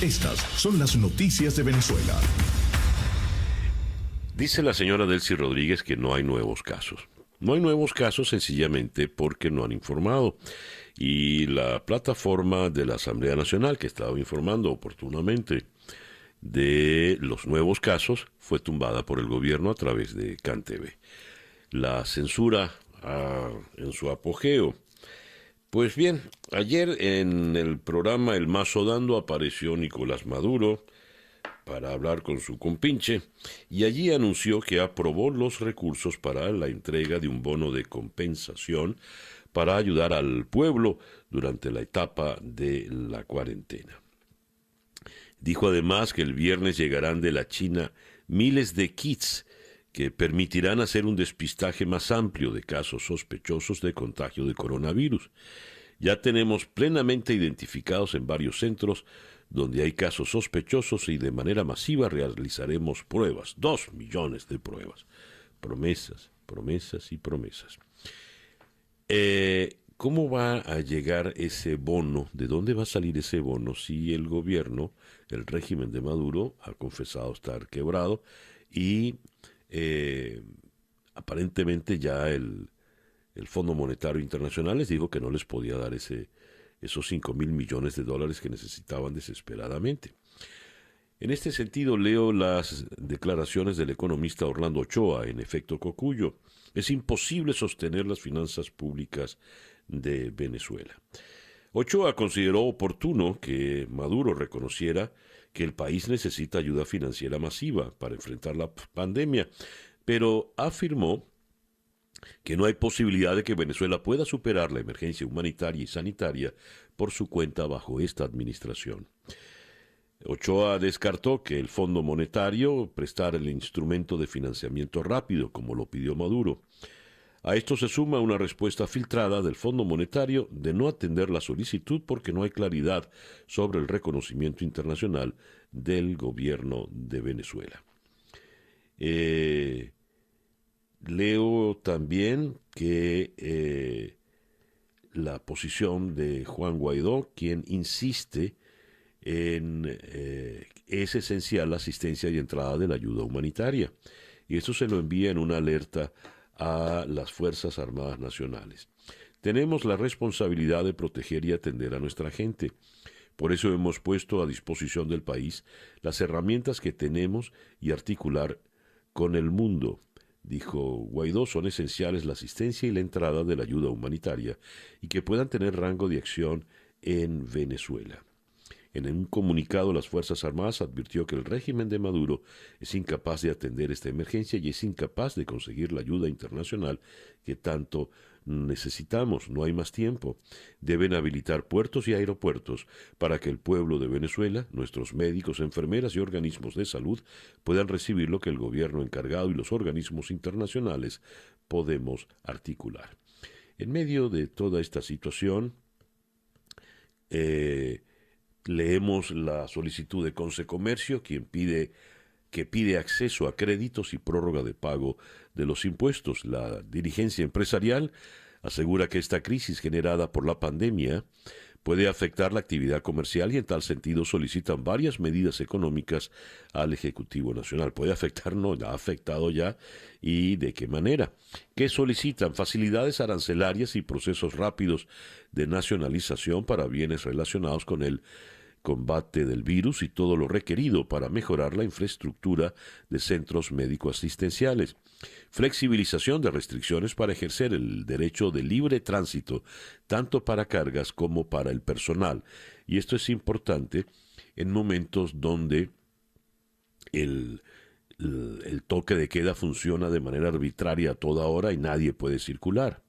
Estas son las noticias de Venezuela. Dice la señora Delcy Rodríguez que no hay nuevos casos. No hay nuevos casos sencillamente porque no han informado. Y la plataforma de la Asamblea Nacional, que estaba informando oportunamente de los nuevos casos, fue tumbada por el gobierno a través de CanTV. La censura en su apogeo. Pues bien, ayer en el programa El Mazo Dando apareció Nicolás Maduro para hablar con su compinche y allí anunció que aprobó los recursos para la entrega de un bono de compensación para ayudar al pueblo durante la etapa de la cuarentena. Dijo además que el viernes llegarán de la China miles de kits que permitirán hacer un despistaje más amplio de casos sospechosos de contagio de coronavirus. Ya tenemos plenamente identificados en varios centros donde hay casos sospechosos y de manera masiva realizaremos pruebas, 2 millones de pruebas. Promesas, promesas y promesas. ¿Cómo va a llegar ese bono? ¿De dónde va a salir ese bono si el gobierno, el régimen de Maduro, ha confesado estar quebrado y aparentemente ya el Fondo Monetario Internacional les dijo que no les podía dar esos 5.000 millones de dólares que necesitaban desesperadamente? En este sentido, leo las declaraciones del economista Orlando Ochoa en Efecto Cocuyo. Es imposible sostener las finanzas públicas de Venezuela. Ochoa consideró oportuno que Maduro reconociera que el país necesita ayuda financiera masiva para enfrentar la pandemia, pero afirmó que no hay posibilidad de que Venezuela pueda superar la emergencia humanitaria y sanitaria por su cuenta bajo esta administración. Ochoa descartó que el Fondo Monetario prestara el instrumento de financiamiento rápido, como lo pidió Maduro. A esto se suma una respuesta filtrada del Fondo Monetario de no atender la solicitud porque no hay claridad sobre el reconocimiento internacional del gobierno de Venezuela. Leo también que la posición de Juan Guaidó, quien insiste es esencial la asistencia y entrada de la ayuda humanitaria. Y esto se lo envía en una alerta a las Fuerzas Armadas Nacionales. Tenemos la responsabilidad de proteger y atender a nuestra gente. Por eso hemos puesto a disposición del país las herramientas que tenemos y articular con el mundo. Dijo Guaidó, son esenciales la asistencia y la entrada de la ayuda humanitaria y que puedan tener rango de acción en Venezuela. En un comunicado, las Fuerzas Armadas advirtió que el régimen de Maduro es incapaz de atender esta emergencia y es incapaz de conseguir la ayuda internacional que tanto necesitamos. No hay más tiempo. Deben habilitar puertos y aeropuertos para que el pueblo de Venezuela, nuestros médicos, enfermeras y organismos de salud puedan recibir lo que el gobierno encargado y los organismos internacionales podemos articular. En medio de toda esta situación, leemos la solicitud de Consecomercio, que pide acceso a créditos y prórroga de pago de los impuestos. La dirigencia empresarial asegura que esta crisis generada por la pandemia puede afectar la actividad comercial y en tal sentido solicitan varias medidas económicas al Ejecutivo Nacional. Puede afectar, no, ya ha afectado ya, y de qué manera. ¿Qué solicitan? Facilidades arancelarias y procesos rápidos de nacionalización para bienes relacionados con el combate del virus y todo lo requerido para mejorar la infraestructura de centros médico-asistenciales. Flexibilización de restricciones para ejercer el derecho de libre tránsito, tanto para cargas como para el personal. Y esto es importante en momentos donde el toque de queda funciona de manera arbitraria a toda hora y nadie puede circular.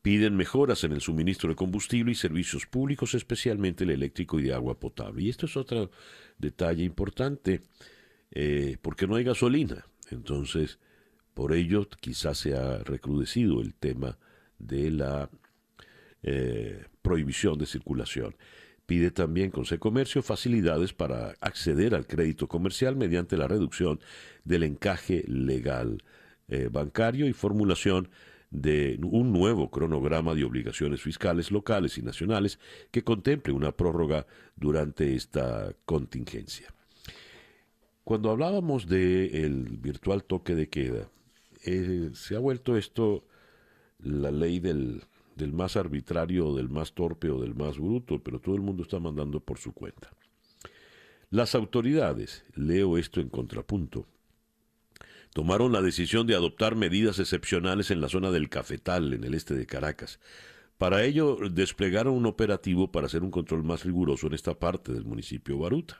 Piden mejoras en el suministro de combustible y servicios públicos, especialmente el eléctrico y de agua potable. Y esto es otro detalle importante, porque no hay gasolina. Entonces, por ello quizás se ha recrudecido el tema de la prohibición de circulación. Pide también Consecomercio facilidades para acceder al crédito comercial mediante la reducción del encaje legal bancario y formulación de un nuevo cronograma de obligaciones fiscales locales y nacionales que contemple una prórroga durante esta contingencia. Cuando hablábamos del virtual toque de queda, se ha vuelto esto la ley del más arbitrario, del más torpe o del más bruto, pero todo el mundo está mandando por su cuenta. Las autoridades, leo esto en contrapunto, tomaron la decisión de adoptar medidas excepcionales en la zona del Cafetal, en el este de Caracas. Para ello, desplegaron un operativo para hacer un control más riguroso en esta parte del municipio Baruta.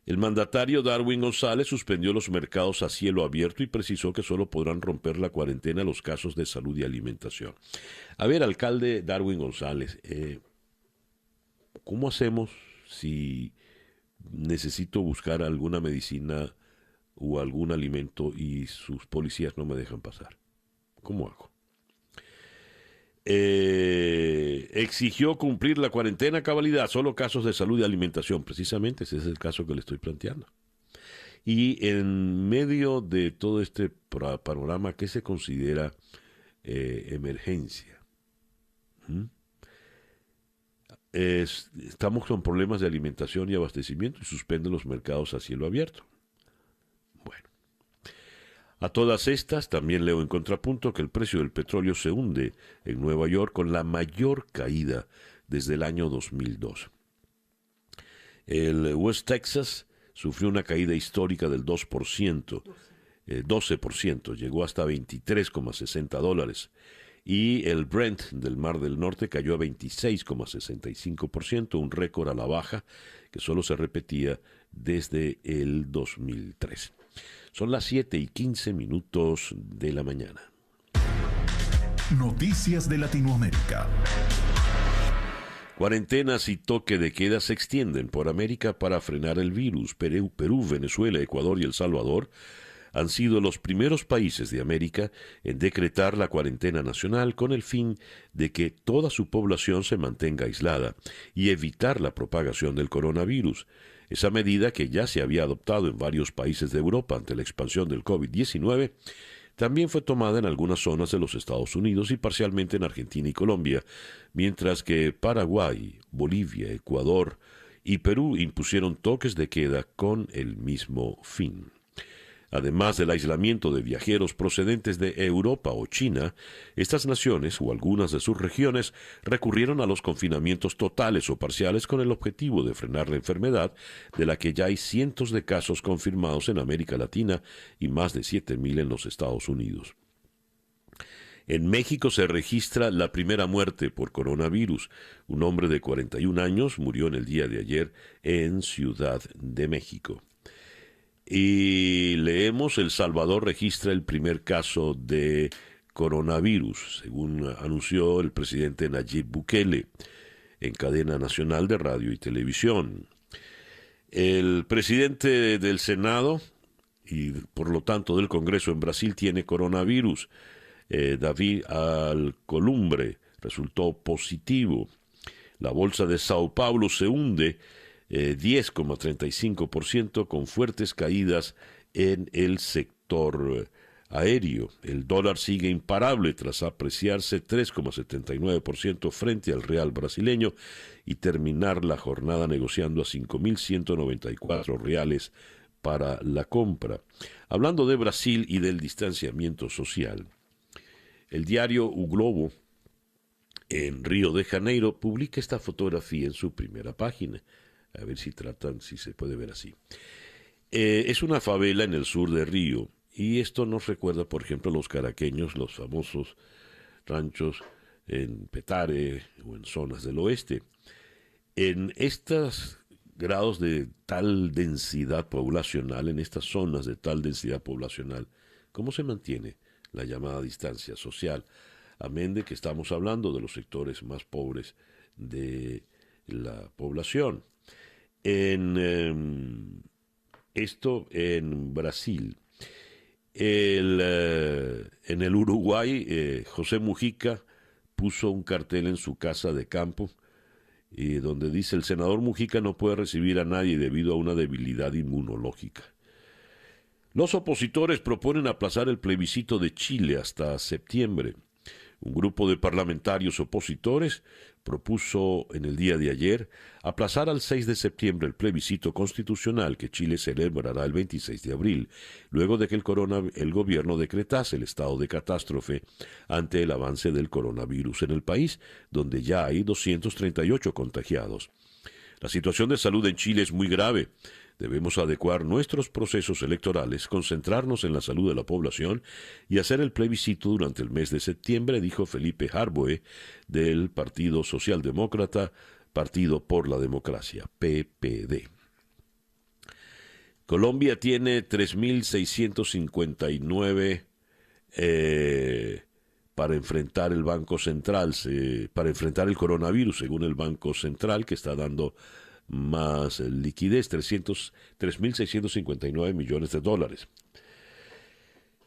El mandatario Darwin González suspendió los mercados a cielo abierto y precisó que solo podrán romper la cuarentena los casos de salud y alimentación. A ver, alcalde Darwin González, ¿cómo hacemos si necesito buscar alguna medicina o algún alimento y sus policías no me dejan pasar? ¿Cómo hago? Exigió cumplir la cuarentena a cabalidad, solo casos de salud y alimentación. Precisamente ese es el caso que le estoy planteando. Y en medio de todo este panorama, ¿qué se considera emergencia? Estamos con problemas de alimentación y abastecimiento y suspenden los mercados a cielo abierto. Bueno. A todas estas, también leo en contrapunto que el precio del petróleo se hunde en Nueva York con la mayor caída desde el año 2002. El West Texas sufrió una caída histórica del 12%, llegó hasta $23,60. Y el Brent del Mar del Norte cayó a 26,65%, un récord a la baja que solo se repetía desde el 2003. Son las 7:15 de la mañana. Noticias de Latinoamérica. Cuarentenas y toque de queda se extienden por América para frenar el virus. Perú, Venezuela, Ecuador y El Salvador han sido los primeros países de América en decretar la cuarentena nacional con el fin de que toda su población se mantenga aislada y evitar la propagación del coronavirus. Esa medida, que ya se había adoptado en varios países de Europa ante la expansión del COVID-19, también fue tomada en algunas zonas de los Estados Unidos y parcialmente en Argentina y Colombia, mientras que Paraguay, Bolivia, Ecuador y Perú impusieron toques de queda con el mismo fin. Además del aislamiento de viajeros procedentes de Europa o China, estas naciones o algunas de sus regiones recurrieron a los confinamientos totales o parciales con el objetivo de frenar la enfermedad, de la que ya hay cientos de casos confirmados en América Latina y más de 7,000 en los Estados Unidos. En México se registra la primera muerte por coronavirus. Un hombre de 41 años murió en el día de ayer en Ciudad de México. Y leemos: El Salvador registra el primer caso de coronavirus, según anunció el presidente Nayib Bukele en cadena nacional de radio y televisión. El presidente del Senado y por lo tanto del Congreso en Brasil tiene coronavirus. David Alcolumbre resultó positivo. La bolsa de Sao Paulo se hunde 10,35% con fuertes caídas en el sector aéreo. El dólar sigue imparable tras apreciarse 3,79% frente al real brasileño y terminar la jornada negociando a 5.194 reales para la compra. Hablando de Brasil y del distanciamiento social, el diario O Globo en Río de Janeiro publica esta fotografía en su primera página. A ver si se puede ver así. Es una favela en el sur de Río, y esto nos recuerda, por ejemplo, a los caraqueños, los famosos ranchos en Petare o en zonas del oeste. En estos grados de tal densidad poblacional, en estas zonas de tal densidad poblacional, ¿cómo se mantiene la llamada distancia social? Amén de que estamos hablando de los sectores más pobres de la población. Esto en Brasil. En el Uruguay, José Mujica puso un cartel en su casa de campo donde dice: el senador Mujica no puede recibir a nadie debido a una debilidad inmunológica. Los opositores proponen aplazar el plebiscito de Chile hasta septiembre. Un grupo de parlamentarios opositores propuso en el día de ayer aplazar al 6 de septiembre el plebiscito constitucional que Chile celebrará el 26 de abril, luego de que el gobierno decretase el estado de catástrofe ante el avance del coronavirus en el país, donde ya hay 238 contagiados. La situación de salud en Chile es muy grave. Debemos adecuar nuestros procesos electorales, concentrarnos en la salud de la población y hacer el plebiscito durante el mes de septiembre, dijo Felipe Harboe del Partido Socialdemócrata, Partido por la Democracia, PPD. Colombia tiene 3.659 para enfrentar el Banco Central, para enfrentar el coronavirus, según el Banco Central, que está dando más liquidez, 3.659 millones de dólares.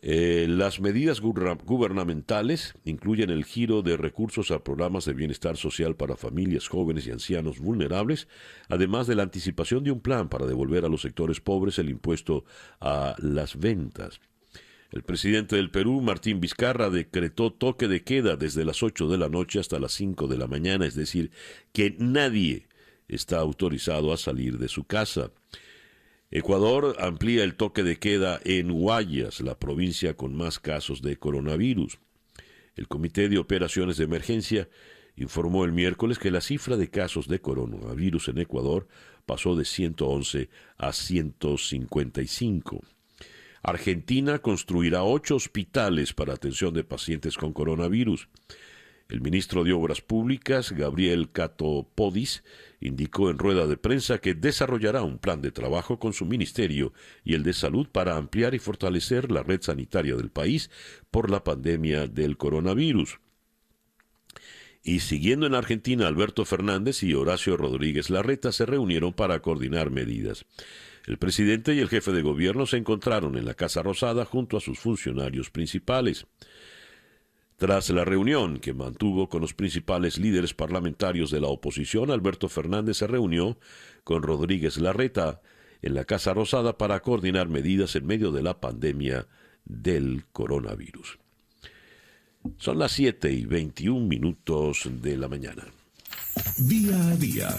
Las medidas gubernamentales incluyen el giro de recursos a programas de bienestar social para familias, jóvenes y ancianos vulnerables, además de la anticipación de un plan para devolver a los sectores pobres el impuesto a las ventas. El presidente del Perú, Martín Vizcarra, decretó toque de queda desde las 8 de la noche hasta las 5 de la mañana, es decir, que nadie está autorizado a salir de su casa. Ecuador amplía el toque de queda en Guayas, la provincia con más casos de coronavirus. El Comité de Operaciones de Emergencia informó el miércoles que la cifra de casos de coronavirus en Ecuador pasó de 111 a 155. Argentina construirá 8 hospitales para atención de pacientes con coronavirus. El ministro de Obras Públicas, Gabriel Catopodis, indicó en rueda de prensa que desarrollará un plan de trabajo con su ministerio y el de salud para ampliar y fortalecer la red sanitaria del país por la pandemia del coronavirus. Y siguiendo en Argentina, Alberto Fernández y Horacio Rodríguez Larreta se reunieron para coordinar medidas. El presidente y el jefe de gobierno se encontraron en la Casa Rosada junto a sus funcionarios principales. Tras la reunión que mantuvo con los principales líderes parlamentarios de la oposición, Alberto Fernández se reunió con Rodríguez Larreta en la Casa Rosada para coordinar medidas en medio de la pandemia del coronavirus. Son las 7:21 de la mañana. Día a día.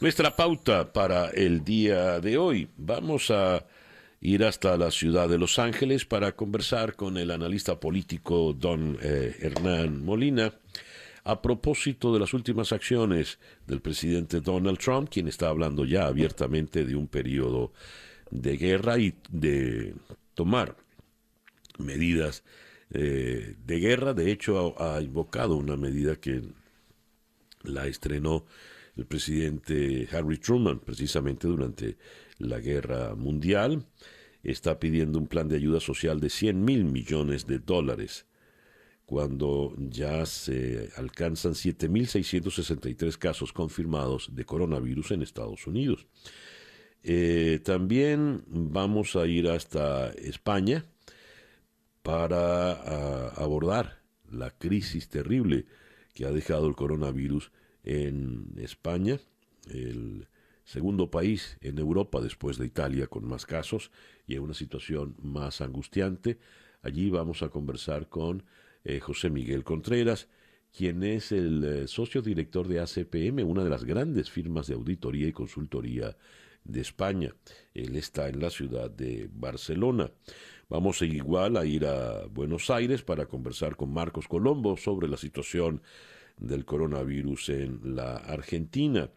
Nuestra pauta para el día de hoy. Vamos a ir hasta la ciudad de Los Ángeles para conversar con el analista político don Hernán Molina a propósito de las últimas acciones del presidente Donald Trump, quien está hablando ya abiertamente de un periodo de guerra y de tomar medidas de guerra. De hecho, ha invocado una medida que la estrenó el presidente Harry Truman precisamente durante la guerra mundial. Está pidiendo un plan de ayuda social de $100,000 millones, cuando ya se alcanzan 7.663 casos confirmados de coronavirus en Estados Unidos. También vamos a ir hasta España para abordar la crisis terrible que ha dejado el coronavirus en España, el segundo país en Europa después de Italia con más casos y en una situación más angustiante. Allí vamos a conversar con José Miguel Contreras, quien es el socio director de ACPM, una de las grandes firmas de auditoría y consultoría de España. Él está en la ciudad de Barcelona. Vamos igual a ir a Buenos Aires para conversar con Marcos Colombo sobre la situación del coronavirus en la Argentina.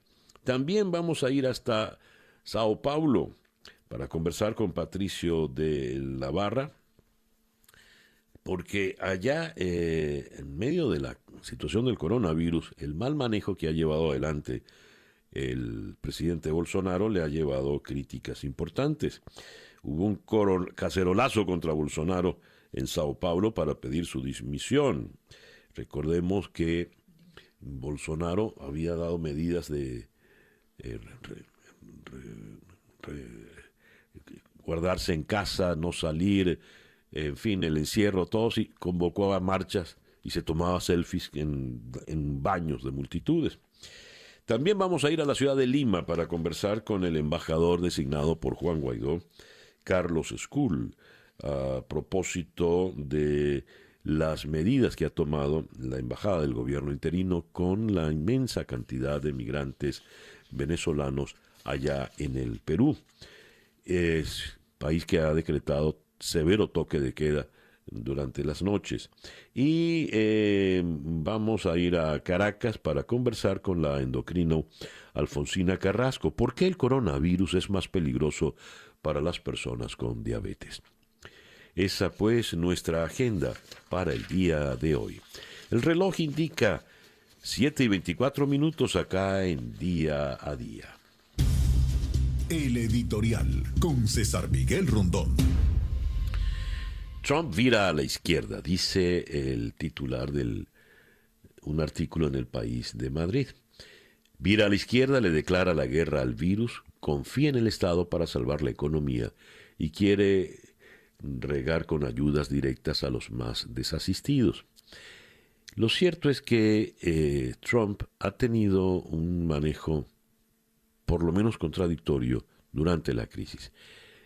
También vamos a ir hasta Sao Paulo para conversar con Patricio de la Barra, porque allá, en medio de la situación del coronavirus, el mal manejo que ha llevado adelante el presidente Bolsonaro le ha llevado críticas importantes. Hubo un cacerolazo contra Bolsonaro en Sao Paulo para pedir su dimisión. Recordemos que Bolsonaro había dado medidas de guardarse en casa, no salir, en fin, el encierro, todos, y convocó a marchas y se tomaba selfies en baños de multitudes. También vamos a ir a la ciudad de Lima para conversar con el embajador designado por Juan Guaidó, Carlos School a propósito de las medidas que ha tomado la embajada del gobierno interino con la inmensa cantidad de migrantes venezolanos allá en el Perú. Es país que ha decretado severo toque de queda durante las noches. Y vamos a ir a Caracas para conversar con la endocrino Alfonsina Carrasco. ¿Por qué el coronavirus es más peligroso para las personas con diabetes? Esa pues nuestra agenda para el día de hoy. El reloj indica 7:24 acá en Día a Día. El editorial con César Miguel Rondón. Trump vira a la izquierda, dice el titular de un artículo en El País de Madrid. Vira a la izquierda, le declara la guerra al virus, confía en el Estado para salvar la economía y quiere regar con ayudas directas a los más desasistidos. Lo cierto es que Trump ha tenido un manejo por lo menos contradictorio durante la crisis.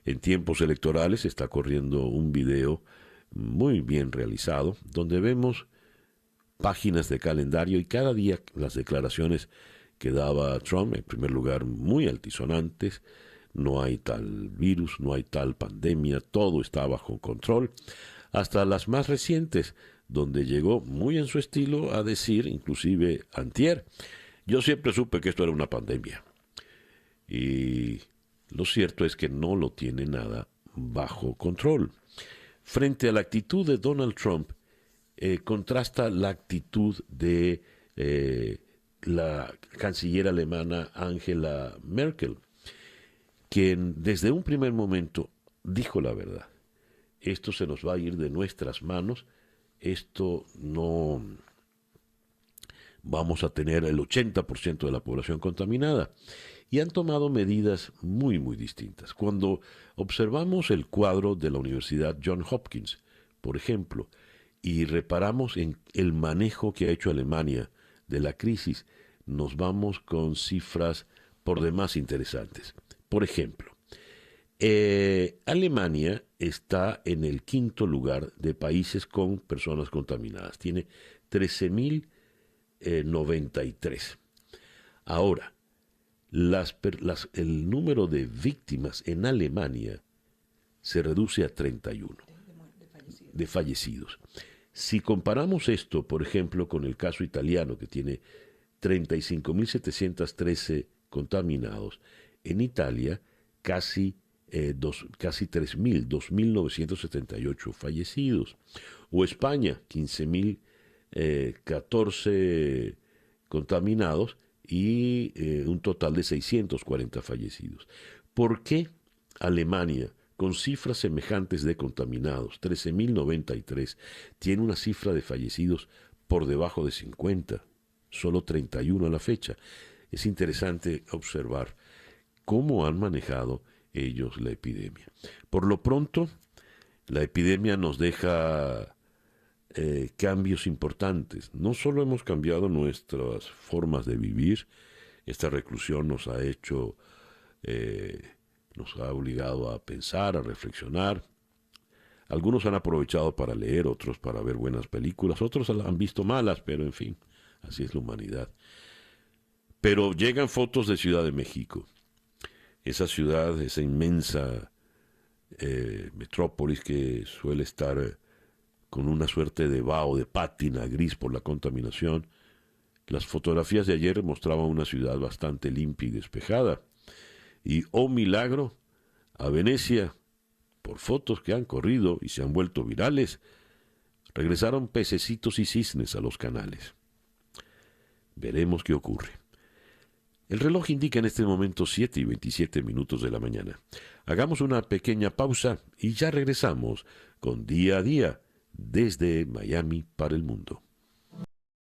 En tiempos electorales está corriendo un video muy bien realizado donde vemos páginas de calendario y cada día las declaraciones que daba Trump, en primer lugar, muy altisonantes. No hay tal virus, no hay tal pandemia, todo está bajo control, hasta las más recientes, donde llegó muy en su estilo a decir, inclusive antier, yo siempre supe que esto era una pandemia. Y lo cierto es que no lo tiene nada bajo control. Frente a la actitud de Donald Trump, contrasta la actitud de la canciller alemana Angela Merkel, quien desde un primer momento dijo la verdad. Esto se nos va a ir de nuestras manos, esto no vamos a tener el 80% de la población contaminada. Y han tomado medidas muy, muy distintas. Cuando observamos el cuadro de la Universidad Johns Hopkins, por ejemplo, y reparamos en el manejo que ha hecho Alemania de la crisis, nos vamos con cifras por demás interesantes. Por ejemplo, Alemania está en el 5º lugar de países con personas contaminadas. Tiene 13.093. Ahora, el número de víctimas en Alemania se reduce a 31 de fallecidos. Si comparamos esto, por ejemplo, con el caso italiano, que tiene 35.713 contaminados, en Italia casi 3.000, 2.978 fallecidos. O España, 15.014 contaminados y un total de 640 fallecidos. ¿Por qué Alemania, con cifras semejantes de contaminados, 13.093, tiene una cifra de fallecidos por debajo de 50, solo 31 a la fecha? Es interesante observar cómo han manejado ellos la epidemia. Por lo pronto, la epidemia nos deja cambios importantes. No solo hemos cambiado nuestras formas de vivir, esta reclusión nos ha hecho, nos ha obligado a pensar, a reflexionar. Algunos han aprovechado para leer, otros para ver buenas películas, otros han visto malas, pero en fin, así es la humanidad. Pero llegan fotos de Ciudad de México, esa ciudad, esa inmensa metrópolis que suele estar con una suerte de vaho, de pátina gris por la contaminación. Las fotografías de ayer mostraban una ciudad bastante limpia y despejada. Y, oh milagro, a Venecia, por fotos que han corrido y se han vuelto virales, regresaron pececitos y cisnes a los canales. Veremos qué ocurre. El reloj indica en este momento 7:27 de la mañana. Hagamos una pequeña pausa y ya regresamos con Día a Día desde Miami para el mundo.